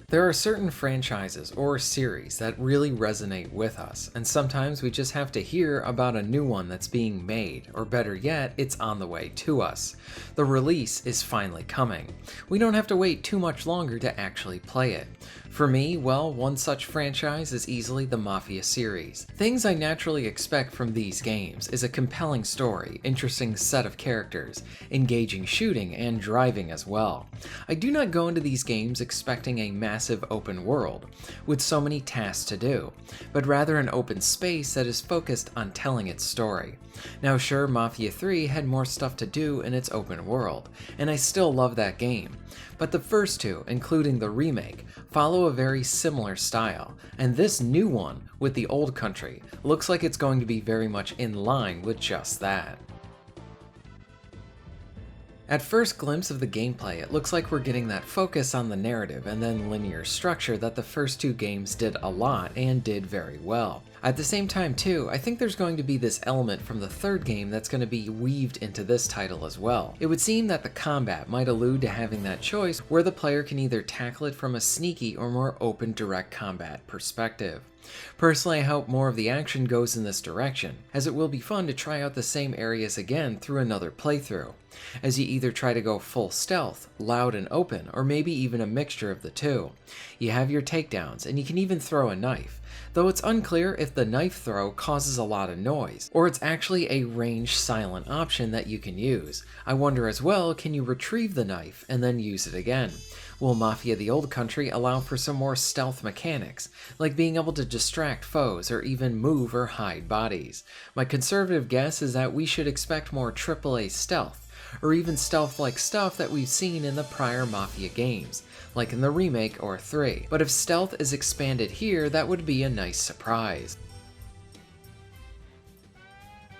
There are certain franchises or series that really resonate with us, and sometimes we just have to hear about a new one that's being made, or better yet, it's on the way to us. The release is finally coming. We don't have to wait too much longer to actually play it. For me, well, one such franchise is easily the Mafia series. Things I naturally expect from these games is a compelling story, interesting set of characters, engaging shooting, and driving as well. I do not go into these games expecting a massive open world, with so many tasks to do, but rather an open space that is focused on telling its story. Now sure, Mafia 3 had more stuff to do in its open world, and I still love that game, but the first two, including the remake, follow a very similar style, and this new one, with the old country, looks like it's going to be very much in line with just that. At first glimpse of the gameplay, it looks like we're getting that focus on the narrative and then linear structure that the first two games did a lot and did very well. At the same time too, I think there's going to be this element from the third game that's going to be weaved into this title as well. It would seem that the combat might allude to having that choice where the player can either tackle it from a sneaky or more open direct combat perspective. Personally, I hope more of the action goes in this direction, as it will be fun to try out the same areas again through another playthrough, as you either try to go full stealth, loud and open, or maybe even a mixture of the two. You have your takedowns, and you can even throw a knife, though it's unclear if the knife throw causes a lot of noise, or it's actually a ranged silent option that you can use. I wonder as well, can you retrieve the knife and then use it again? Will Mafia the Old Country allow for some more stealth mechanics, like being able to distract foes or even move or hide bodies? My conservative guess is that we should expect more AAA stealth, or even stealth-like stuff that we've seen in the prior Mafia games, like in the remake or 3. But if stealth is expanded here, that would be a nice surprise.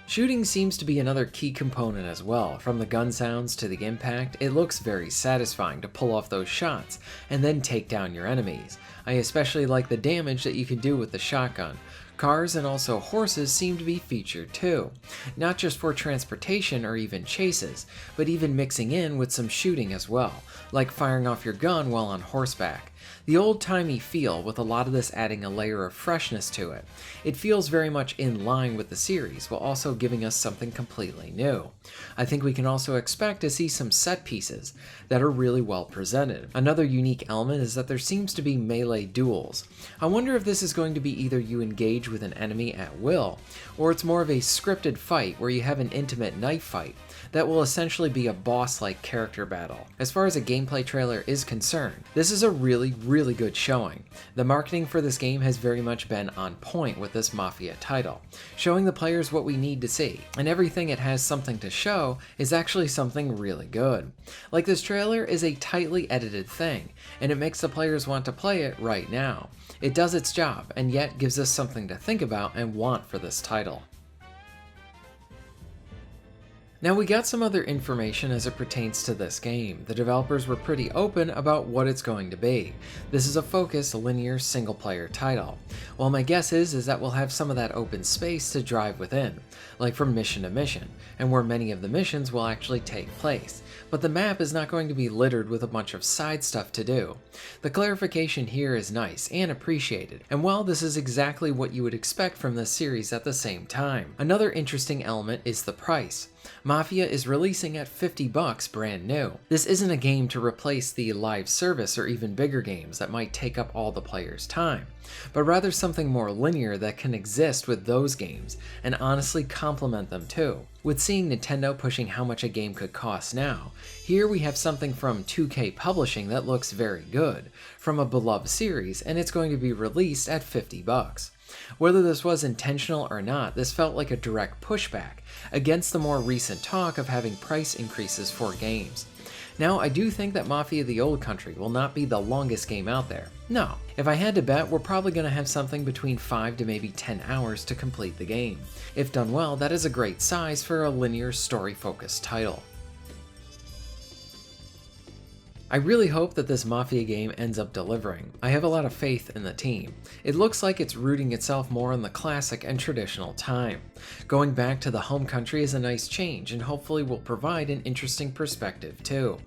Shooting seems to be another key component as well. From the gun sounds to the impact, it looks very satisfying to pull off those shots and then take down your enemies. I especially like the damage that you can do with the shotgun. Cars and also horses seem to be featured too, not just for transportation or even chases, but even mixing in with some shooting as well, like firing off your gun while on horseback. The old-timey feel, with a lot of this adding a layer of freshness to it. It feels very much in line with the series, while also giving us something completely new. I think we can also expect to see some set pieces that are really well presented. Another unique element is that there seems to be melee duels. I wonder if this is going to be either you engage with an enemy at will, or it's more of a scripted fight where you have an intimate knife fight that will essentially be a boss-like character battle. As far as a gameplay trailer is concerned, this is a really good showing. The marketing for this game has very much been on point with this Mafia title, showing the players what we need to see, and everything it has something to show is actually something really good. Like, this trailer is a tightly edited thing, and it makes the players want to play it right now. It does its job, and yet gives us something to think about and want for this title. Now, we got some other information as it pertains to this game. The developers were pretty open about what it's going to be. This is a focused, linear, single-player title. Well, my guess is that we'll have some of that open space to drive within, like from mission to mission, and where many of the missions will actually take place. But the map is not going to be littered with a bunch of side stuff to do. The clarification here is nice and appreciated, and well, this is exactly what you would expect from this series at the same time. Another interesting element is the price. Mafia is releasing at $50 brand new. This isn't a game to replace the live service or even bigger games that might take up all the players' time, but rather something more linear that can exist with those games and honestly complement them too. With seeing Nintendo pushing how much a game could cost now, here we have something from 2K Publishing that looks very good, from a beloved series, and it's going to be released at $50. Whether this was intentional or not, this felt like a direct pushback against the more recent talk of having price increases for games. Now, I do think that Mafia the Old Country will not be the longest game out there. No. If I had to bet, we're probably going to have something between 5 to maybe 10 hours to complete the game. If done well, that is a great size for a linear story-focused title. I really hope that this Mafia game ends up delivering. I have a lot of faith in the team. It looks like it's rooting itself more in the classic and traditional time. Going back to the home country is a nice change and hopefully will provide an interesting perspective too.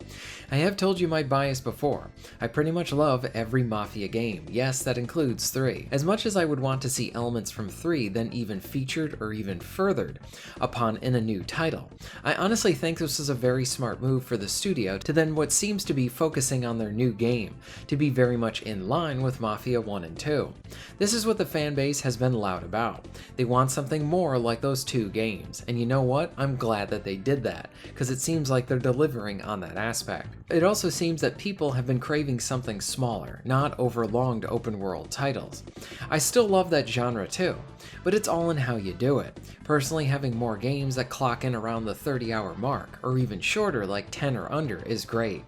I have told you my bias before. I pretty much love every Mafia game. Yes, that includes 3. As much as I would want to see elements from 3 then even featured or even furthered upon in a new title, I honestly think this was a very smart move for the studio to then what seems to be focusing on their new game, to be very much in line with Mafia 1 and 2. This is what the fanbase has been loud about. They want something more like those 2 games, and you know what? I'm glad that they did that, because it seems like they're delivering on that aspect. It also seems that people have been craving something smaller, not overlonged open world titles. I still love that genre too, but it's all in how you do it. Personally, having more games that clock in around the 30-hour mark, or even shorter like 10 or under, is great.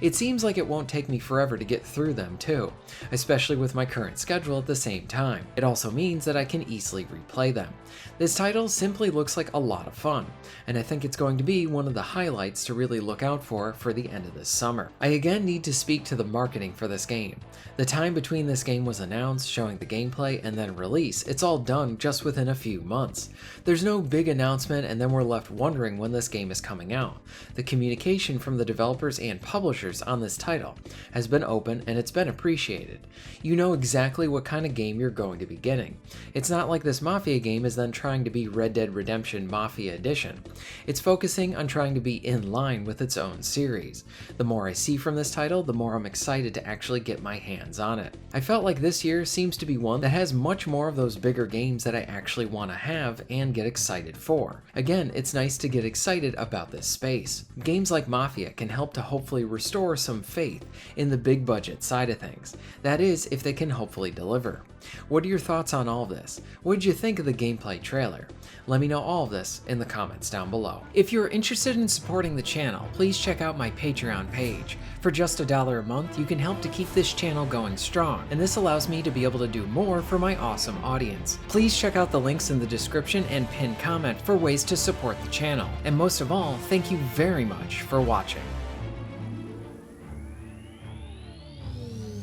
It seems like it won't take me forever to get through them too, especially with my current schedule at the same time. It also means that I can easily replay them. This title simply looks like a lot of fun, and I think it's going to be one of the highlights to really look out for the end of this summer. I again need to speak to the marketing for this game. The time between this game was announced, showing the gameplay, and then release, it's all done just within a few months. There's no big announcement and then we're left wondering when this game is coming out. The communication from the developers and publishers on this title has been open and it's been appreciated. You know exactly what kind of game you're going to be getting. It's not like this Mafia game is then trying to be Red Dead Redemption Mafia Edition. It's focusing on trying to be in line with its own series. The more I see from this title, the more I'm excited to actually get my hands on it. I felt like this year seems to be one that has much more of those bigger games that I actually want to have and get excited for. Again, it's nice to get excited about this space. Games like Mafia can help to hopefully restore some faith in the big budget side of things. That is, if they can hopefully deliver. What are your thoughts on all this? What did you think of the gameplay trailer? Let me know all of this in the comments down below. If you're interested in supporting the channel, please check out my Patreon page. For just $1 a month, you can help to keep this channel going strong, and this allows me to be able to do more for my awesome audience. Please check out the links in the description and pinned comment for ways to support the channel. And most of all, thank you very much for watching.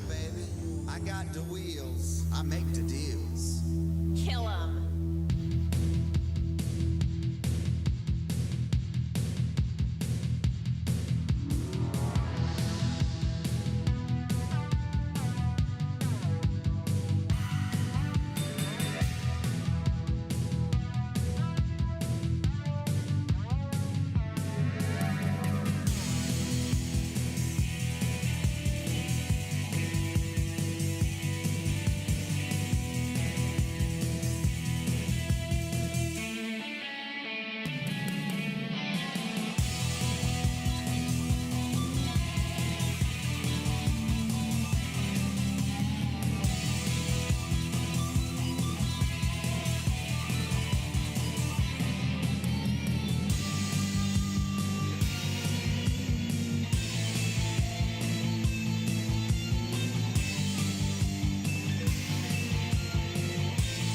Baby, I got the wheels, I make the deals. Kill 'em.